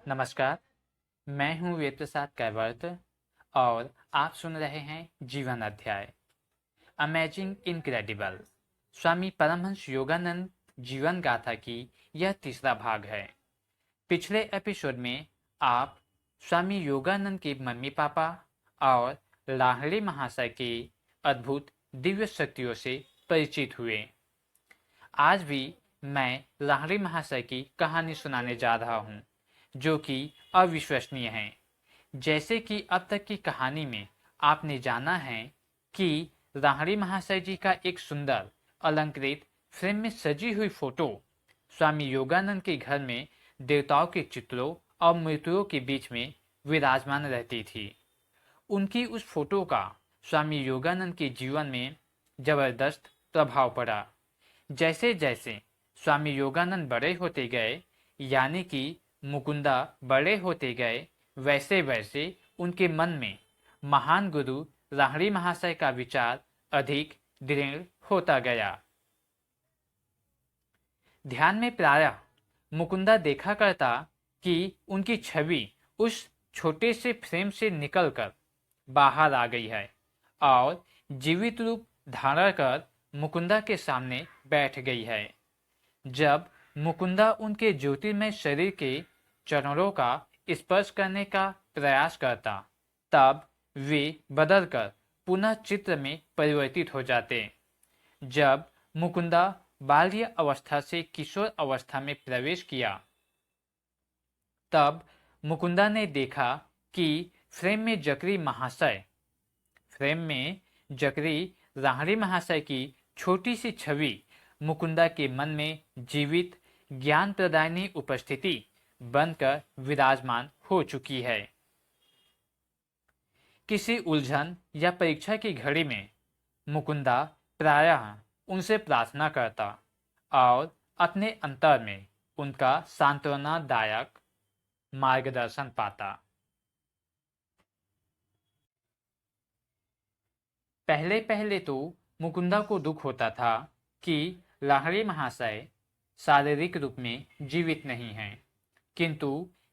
नमस्कार, मैं हूँ वेद प्रसाद कैवर्त और आप सुन रहे हैं जीवन अध्याय अमेजिंग इनक्रेडिबल स्वामी परमहंस योगानंद जीवन गाथा की यह तीसरा भाग है। पिछले एपिसोड में आप स्वामी योगानंद के मम्मी पापा और लाहिड़ी महाशय की अद्भुत दिव्य शक्तियों से परिचित हुए। आज भी मैं लाहिड़ी महाशय की कहानी सुनाने जा रहा हूँ जो कि अविश्वसनीय है। जैसे कि अब तक की कहानी में आपने जाना है कि लाहिड़ी महाशय जी का एक सुंदर अलंकृत फ्रेम में सजी हुई फोटो स्वामी योगानंद के घर में देवताओं के चित्रों और मूर्तियों के बीच में विराजमान रहती थी। उनकी उस फोटो का स्वामी योगानंद के जीवन में जबरदस्त प्रभाव पड़ा। जैसे जैसे स्वामी योगानंद बड़े होते गए, यानी कि मुकुंदा बड़े होते गए, वैसे वैसे उनके मन में महान गुरु लाहिड़ी महाशय का विचार अधिक दृढ़ होता गया। ध्यान में प्रायः मुकुंदा देखा करता कि उनकी छवि उस छोटे से फ्रेम से निकलकर बाहर आ गई है और जीवित रूप धारण कर मुकुंदा के सामने बैठ गई है। जब मुकुंदा उनके ज्योतिर्मय शरीर के चरणों का स्पर्श करने का प्रयास करता, तब वे बदलकर पुनः चित्र में परिवर्तित हो जाते। जब मुकुंदा बाल्य अवस्था से किशोर अवस्था में प्रवेश किया, तब मुकुंदा ने देखा कि फ्रेम में जकरी लाहिड़ी महाशय की छोटी सी छवि मुकुंदा के मन में जीवित ज्ञान प्रदायनी उपस्थिति बनकर विराजमान हो चुकी है। किसी उलझन या परीक्षा की घड़ी में मुकुंदा प्रायः उनसे प्रार्थना करता और अपने अंतर में उनका सांत्वनादायक मार्गदर्शन पाता। पहले पहले तो मुकुंदा को दुख होता था कि लाहिड़ी महाशय शारीरिक रूप में जीवित नहीं हैं, किंतु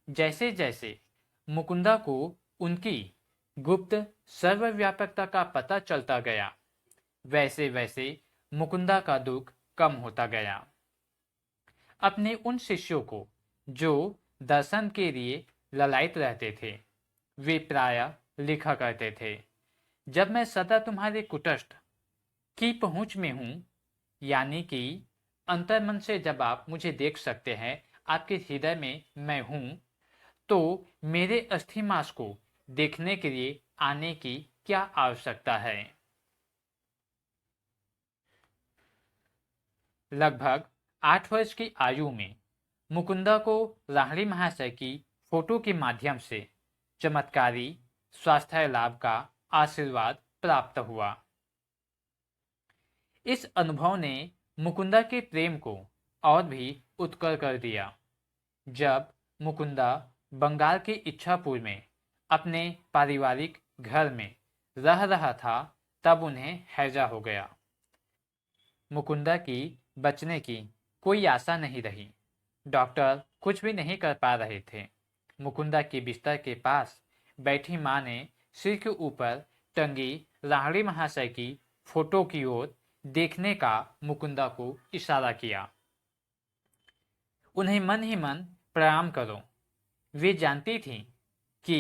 जैसे जैसे मुकुंदा को उनकी गुप्त सर्वव्यापकता का पता चलता गया, वैसे वैसे मुकुंदा का दुख कम होता गया। अपने उन शिष्यों को जो दर्शन के लिए ललायित रहते थे, वे प्रायः लिखा करते थे, जब मैं सदा तुम्हारे कुटस्थ की पहुंच में हूं, यानी कि अंतर्मन से जब आप मुझे देख सकते हैं, आपके हृदय में मैं हूं, तो मेरे अस्थिमांस को देखने के लिए आने की क्या आवश्यकता है। लगभग 8 वर्ष की आयु में मुकुंदा को लाहिड़ी महाशय की फोटो के माध्यम से चमत्कारी स्वास्थ्य लाभ का आशीर्वाद प्राप्त हुआ। इस अनुभव ने मुकुंदा के प्रेम को और भी उत्कट कर दिया। जब मुकुंदा बंगाल के इच्छापुर में अपने पारिवारिक घर में रह रहा था, तब उन्हें हैजा हो गया। मुकुंदा की बचने की कोई आशा नहीं रही। डॉक्टर कुछ भी नहीं कर पा रहे थे। मुकुंदा के बिस्तर के पास बैठी माँ ने सिर के ऊपर टंगी लाहिड़ी महाशय की फोटो की ओर देखने का मुकुंदा को इशारा किया। उन्हें मन ही मन प्रणाम करो। वे जानती थीं कि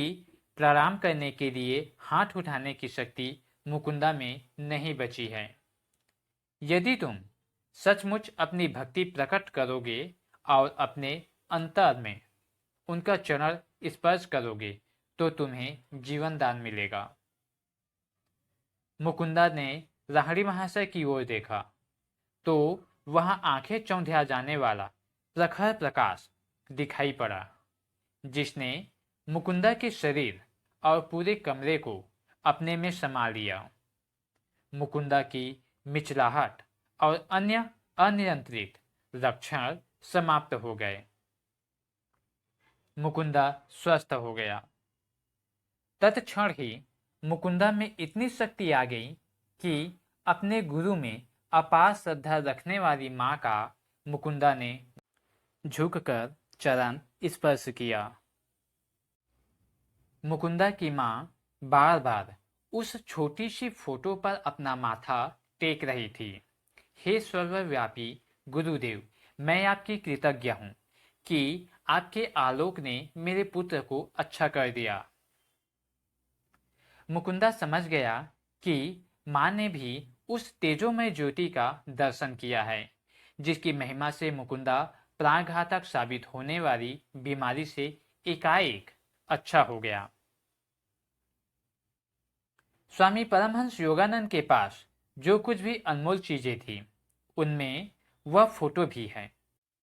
प्रणाम करने के लिए हाथ उठाने की शक्ति मुकुंदा में नहीं बची है। यदि तुम सचमुच अपनी भक्ति प्रकट करोगे और अपने अंतर में उनका चरण स्पर्श करोगे, तो तुम्हें जीवन दान मिलेगा। मुकुंदा ने लाहिड़ी महाशय की ओर देखा तो वहां आंखें चौंधिया जाने वाला प्रखर प्रकाश दिखाई पड़ा, जिसने मुकुंदा के शरीर और पूरे कमरे को अपने में समा लिया। मुकुंदा की मिचलाहट और अन्य अनियंत्रित लक्षण समाप्त हो गए। मुकुंदा स्वस्थ हो गया। तत्क्षण ही मुकुंदा में इतनी शक्ति आ गई कि अपने गुरु में अपार श्रद्धा रखने वाली मां का मुकुंदा ने झुककर चरण स्पर्श किया। मुकुंदा की माँ बार बार उस छोटी सी फोटो पर अपना माथा टेक रही थी। हे सर्वव्यापी गुरुदेव, मैं आपकी कृतज्ञ हूँ कि आपके आलोक ने मेरे पुत्र को अच्छा कर दिया। मुकुंदा समझ गया कि माँ ने भी उस तेजोमय ज्योति का दर्शन किया है, जिसकी महिमा से मुकुंदा प्राणघातक साबित होने वाली बीमारी से एकाएक अच्छा हो गया। स्वामी परमहंस योगानंद के पास जो कुछ भी अनमोल चीजें थी, उनमें वह फोटो भी है।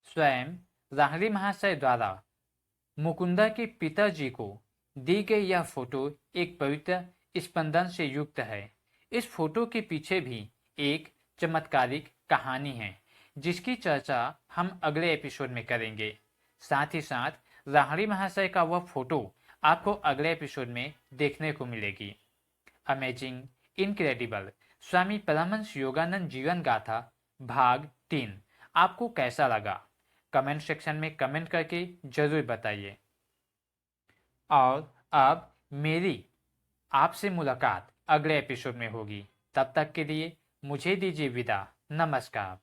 स्वयं राहरी महाशय द्वारा मुकुंदा के पिताजी को दी गई यह फोटो एक पवित्र स्पंदन से युक्त है। इस फोटो के पीछे भी एक चमत्कारिक कहानी है, जिसकी चर्चा हम अगले एपिसोड में करेंगे। साथ ही साथ राहरी महाशय का वह फोटो आपको अगले एपिसोड में देखने को मिलेगी। अमेजिंग, इनक्रेडिबल स्वामी परमहंस योगानंद जीवन गाथा भाग 3 आपको कैसा लगा? कमेंट सेक्शन में कमेंट करके जरूर बताइए। और अब मेरी आपसे मुलाकात अगले एपिसोड में होगी। तब तक के लिए मुझे दीजिए विदा। नमस्कार।